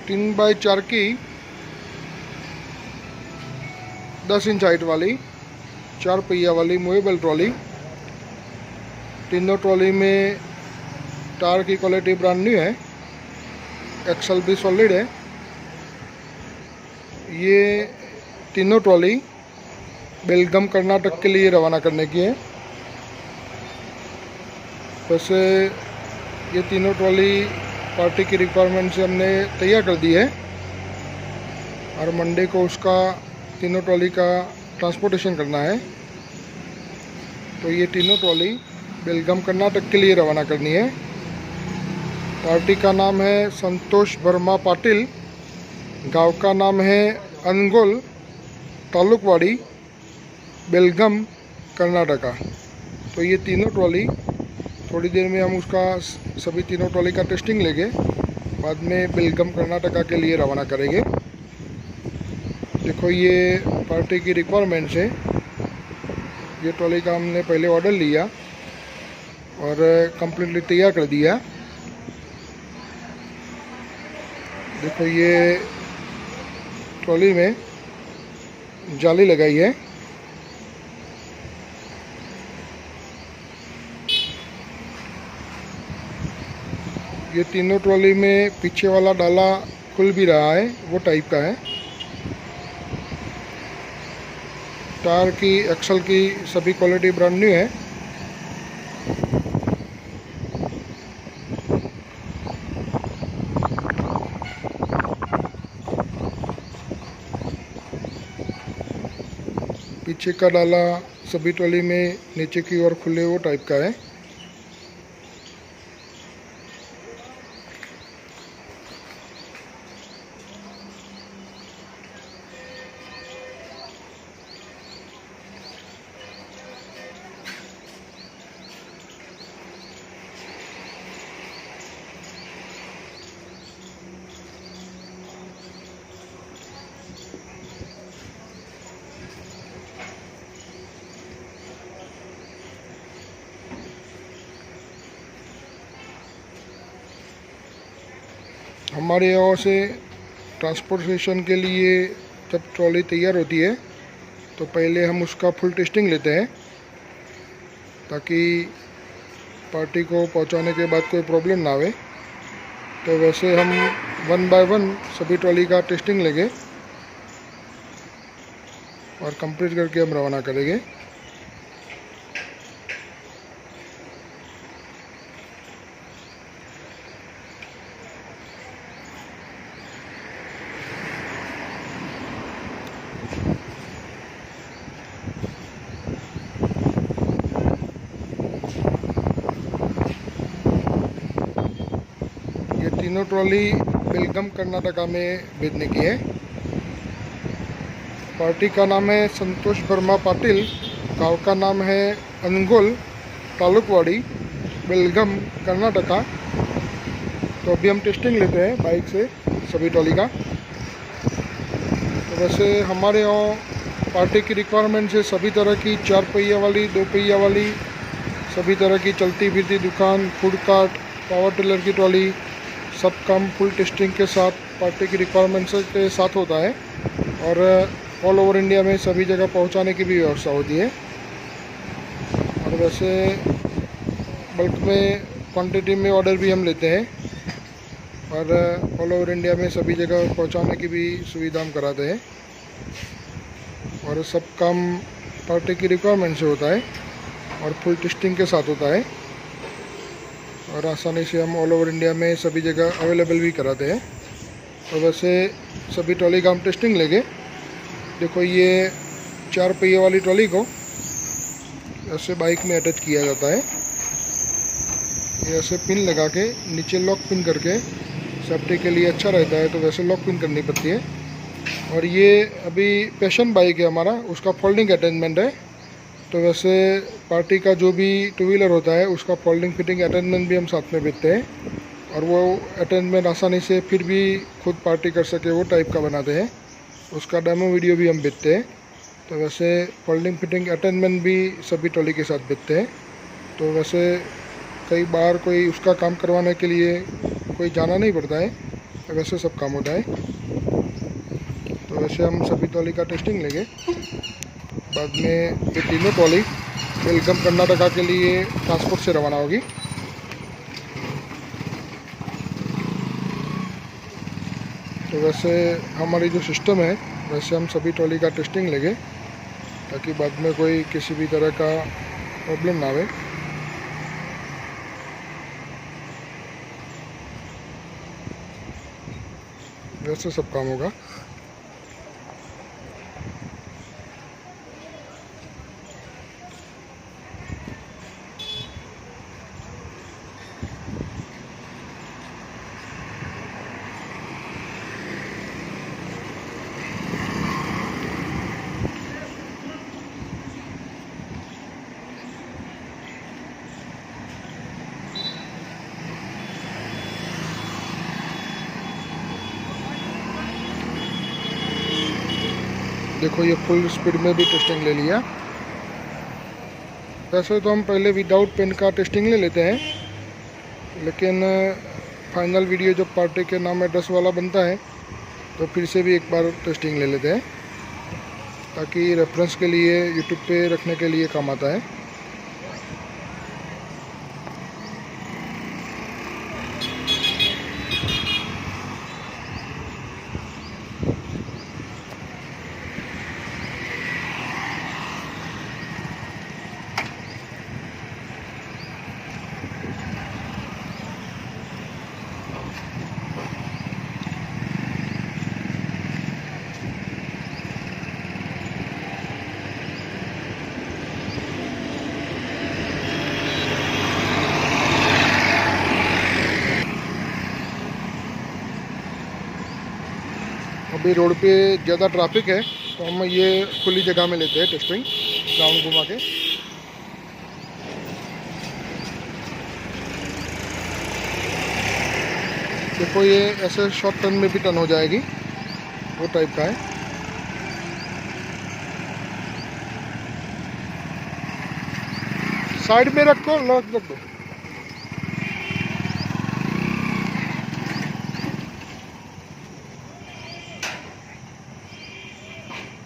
3x4 की 10 inch height वाली 4 पहिया वाली मूवेबल ट्रॉली। तीनों ट्रॉली में टायर की क्वालिटी ब्रांड न्यू है, एक्सल भी सॉलिड है। ये तीनों ट्रॉली बेलगाम कर्नाटक के लिए रवाना करने की है। वैसे ये तीनों ट्रॉली पार्टी की रिक्वायरमेंट से हमने तैयार कर दी है और मंडे को उसका तीनों ट्रॉली का ट्रांसपोर्टेशन करना है। तो ये तीनों ट्रॉली बेलगाम कर्नाटक के लिए रवाना करनी है। पार्टी का नाम है संतोष वर्मा पाटिल, गांव का नाम है अनगोल, तालुकवाड़ी, बेलगाम कर्नाटका। तो ये तीनों ट्रॉली थोड़ी देर में हम उसका सभी तीनों ट्रॉली का टेस्टिंग लेंगे, बाद में बेलगाम कर्नाटका के लिए रवाना करेंगे। देखो ये पार्टी की रिक्वायरमेंट है। ये ट्रॉली का हमने पहले ऑर्डर लिया और कम्प्लीटली तैयार कर दिया। देखो ये ट्रॉली में जाली लगाई है। ये तीनों ट्रॉली में पीछे वाला डाला खुल भी रहा है, वो टाइप का है। टायर की एक्सल की सभी क्वालिटी ब्रांड न्यू है। पीछे का डाला सभी ट्रॉली में नीचे की ओर खुले वो टाइप का है। हमारे यहाँ से ट्रांसपोर्टेशन के लिए जब ट्रॉली तैयार होती है तो पहले हम उसका फुल टेस्टिंग लेते हैं, ताकि पार्टी को पहुंचाने के बाद कोई प्रॉब्लम ना आवे। तो वैसे हम 1 बाय 1 सभी ट्रॉली का टेस्टिंग लेंगे और कंप्लीट करके हम रवाना करेंगे। ये तीनों ट्रॉली बेलगाम कर्नाटका में भेजने की है। पार्टी का नाम है संतोष वर्मा पाटिल, गांव का नाम है अनगोल, तालुकवाड़ी, बेलगाम कर्नाटका। तो अभी हम टेस्टिंग लेते हैं बाइक से सभी ट्रॉली का। तो वैसे हमारे यहाँ पार्टी की रिक्वायरमेंट से सभी तरह की 4 पहिया वाली, 2 पहिया वाली, सभी तरह की चलती फिरती दुकान, फूड कार्ट, पावर टिलर की ट्रॉली, सब काम फुल टेस्टिंग के साथ पार्टी की रिक्वायरमेंट्स के साथ होता है और ऑल ओवर इंडिया में सभी जगह पहुंचाने की भी व्यवस्था होती है। और वैसे बल्क में क्वांटिटी में ऑर्डर भी हम लेते हैं और ऑल ओवर इंडिया में सभी जगह पहुंचाने की भी सुविधा हम कराते हैं। और सब काम पार्टी की रिक्वायरमेंट से होता है और फुल टेस्टिंग के साथ होता है और आसानी से हम ऑल ओवर इंडिया में सभी जगह अवेलेबल भी कराते हैं। तो वैसे सभी ट्रॉली का हम टेस्टिंग लेंगे। देखो ये 4 पहिए वाली ट्रॉली को ऐसे बाइक में अटैच किया जाता है। ये ऐसे पिन लगा के नीचे लॉक पिन करके सेफ्टी के लिए अच्छा रहता है, तो वैसे लॉक पिन करनी पड़ती है। और ये अभी पैशन बाइक है हमारा, उसका फोल्डिंग अटैचमेंट है। तो वैसे पार्टी का जो भी 2 व्हीलर होता है उसका फोल्डिंग फिटिंग अटैचमेंट भी हम साथ में बेचते हैं और वो अटैचमेंट आसानी से फिर भी खुद पार्टी कर सके वो टाइप का बनाते हैं। उसका डेमो वीडियो भी हम बेचते हैं। तो वैसे फोल्डिंग फिटिंग अटैचमेंट भी सभी ट्रॉली के साथ बेचते हैं। तो वैसे कई बार कोई उसका काम करवाने के लिए कोई जाना नहीं पड़ता है, वैसे सब काम होता है। तो वैसे हम सभी ट्रॉली का टेस्टिंग लेंगे। बाद में ये तीनों ट्रॉली बेलगाम कर्नाटका के लिए ट्रांसपोर्ट से रवाना होगी। तो वैसे हमारी जो सिस्टम है, वैसे हम सभी ट्रॉली का टेस्टिंग लेंगे ताकि बाद में कोई किसी भी तरह का प्रॉब्लम ना आए। वैसे सब काम होगा। देखो ये फुल स्पीड में भी टेस्टिंग ले लिया। वैसे तो हम पहले विदाउट पेन का टेस्टिंग ले लेते हैं, लेकिन फाइनल वीडियो जब पार्टी के नाम एड्रेस वाला बनता है तो फिर से भी एक बार टेस्टिंग ले लेते हैं ताकि रेफरेंस के लिए यूट्यूब पे रखने के लिए काम आता है। अभी रोड पे ज़्यादा ट्रैफिक है तो हम ये खुली जगह में लेते हैं टेस्टिंग, राउंड घुमा के। देखो ये ऐसे शॉर्ट टर्न में भी टर्न हो जाएगी, वो टाइप का है। साइड में रखो, लॉक रख दो।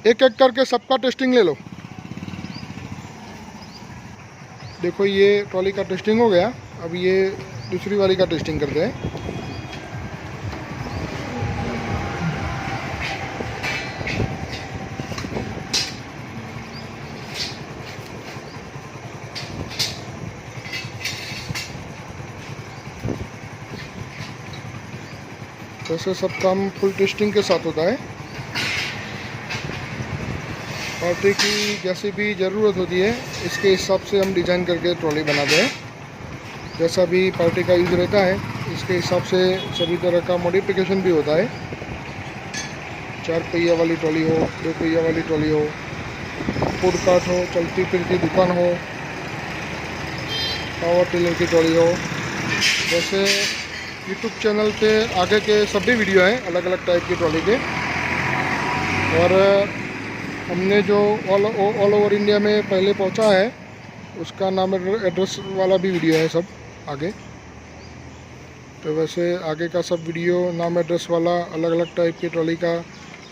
एक एक करके सबका टेस्टिंग ले लो। देखो ये ट्रॉली का टेस्टिंग हो गया। अब ये दूसरी वाली का टेस्टिंग करते हैं। वैसे सब काम फुल टेस्टिंग के साथ होता है। पार्टी की जैसी भी ज़रूरत होती है इसके हिसाब से हम डिज़ाइन करके ट्रॉली बनाते हैं। जैसा भी पार्टी का यूज़ रहता है इसके हिसाब से सभी तरह का मॉडिफिकेशन भी होता है। 4 पहिया वाली ट्रॉली हो, 2 पहिया वाली ट्रॉली हो, फूड कार्ट हो, चलती फिरती दुकान हो, पावर टिलर की ट्रॉली हो। वैसे यूट्यूब चैनल पे आगे के सभी वीडियो हैं अलग अलग टाइप की ट्रॉली के। और हमने जो ऑल ओवर इंडिया में पहले पहुंचा है उसका नाम एड्रेस वाला भी वीडियो है सब आगे। तो वैसे आगे का सब वीडियो नाम एड्रेस वाला अलग अलग टाइप की ट्रॉली का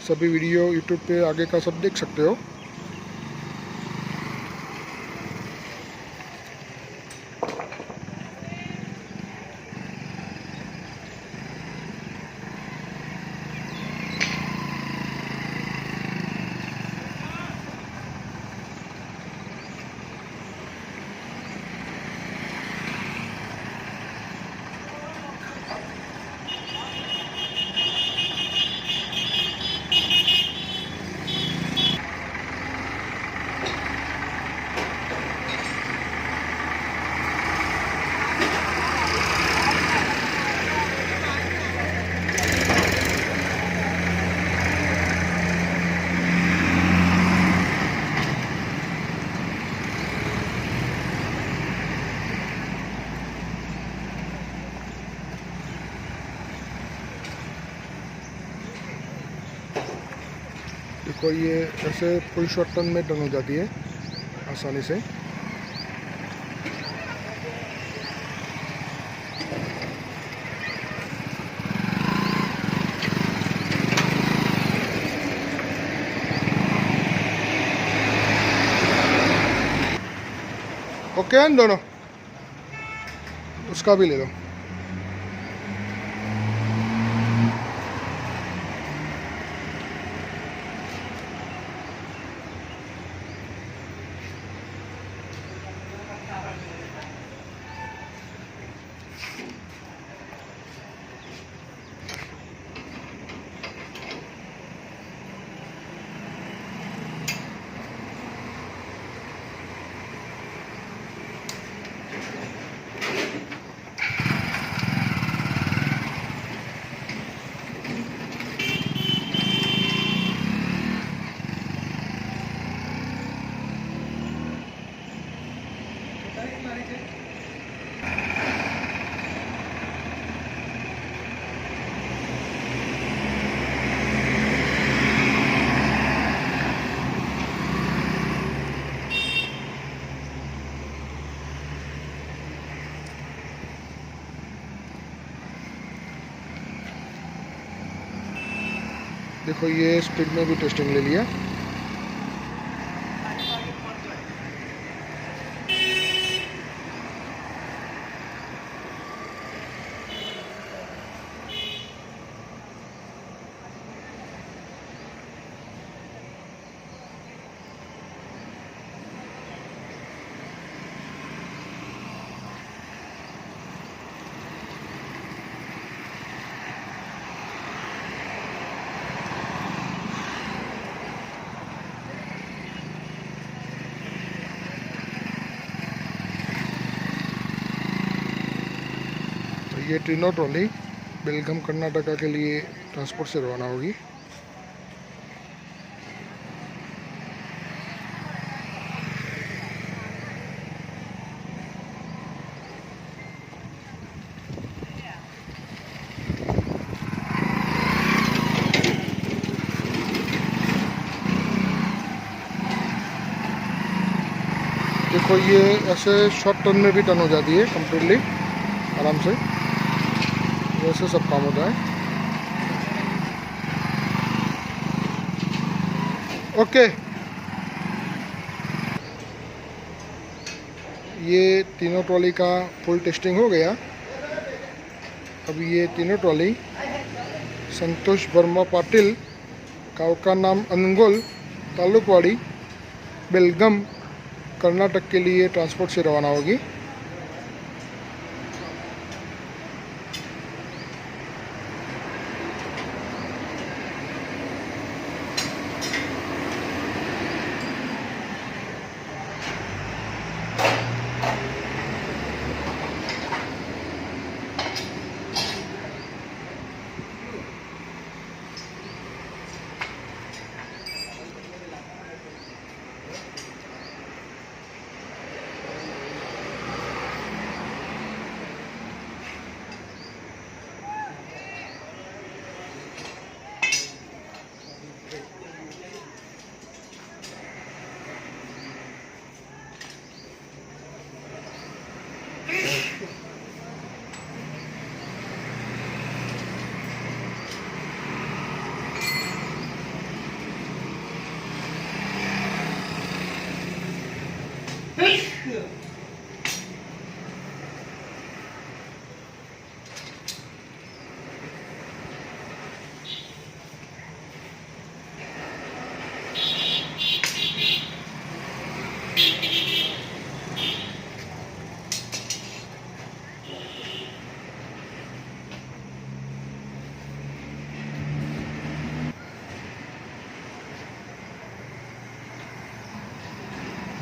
सभी वीडियो यूट्यूब पे आगे का सब देख सकते हो। देखो ये ऐसे फुल शॉर्ट टर्न में टर्न हो जाती है आसानी से। ओके हैं दोनों, उसका भी ले लो। देखो ये स्पीड में भी टेस्टिंग ले लिया। ये ट्रिनो ट्रॉली बेलगाम कर्नाटका के लिए ट्रांसपोर्ट से रवाना होगी। देखो ये ऐसे शॉर्ट टर्न में भी टर्न हो जाती है कम्प्लीटली आराम से, वैसे सब काम होता है। ओके, ये तीनों ट्रॉली का फुल टेस्टिंग हो गया। अब ये तीनों ट्रॉली संतोष वर्मा पाटिल, गाँव का नाम अनगोल, तालुकवाड़ी, बेलगाम कर्नाटक के लिए ट्रांसपोर्ट से रवाना होगी।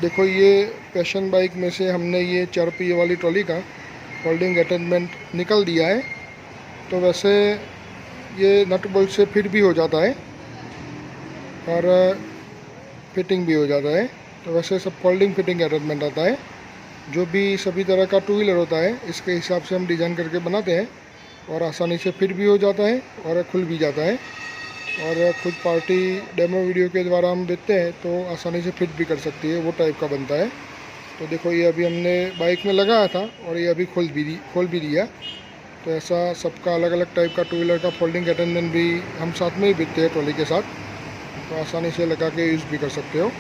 देखो ये पैशन बाइक में से हमने ये 4 पहिए वाली ट्रॉली का फोल्डिंग अटैचमेंट निकल दिया है। तो वैसे ये नट बोल्ट से फिट भी हो जाता है और फिटिंग भी हो जाता है। तो वैसे सब फोल्डिंग फिटिंग अटैचमेंट आता है। जो भी सभी तरह का टू व्हीलर होता है इसके हिसाब से हम डिज़ाइन करके बनाते हैं और आसानी से फिट भी हो जाता है और खुल भी जाता है। और खुद पार्टी डेमो वीडियो के द्वारा हम देते हैं तो आसानी से फिट भी कर सकती है, वो टाइप का बनता है। तो देखो ये अभी हमने बाइक में लगाया था और ये अभी खोल भी दिया। तो ऐसा सबका अलग अलग टाइप का टू व्हीलर का फोल्डिंग अटैचमेंट भी हम साथ में ही बेचते हैं ट्रॉली के साथ, तो आसानी से लगा के यूज़ भी कर सकते हो।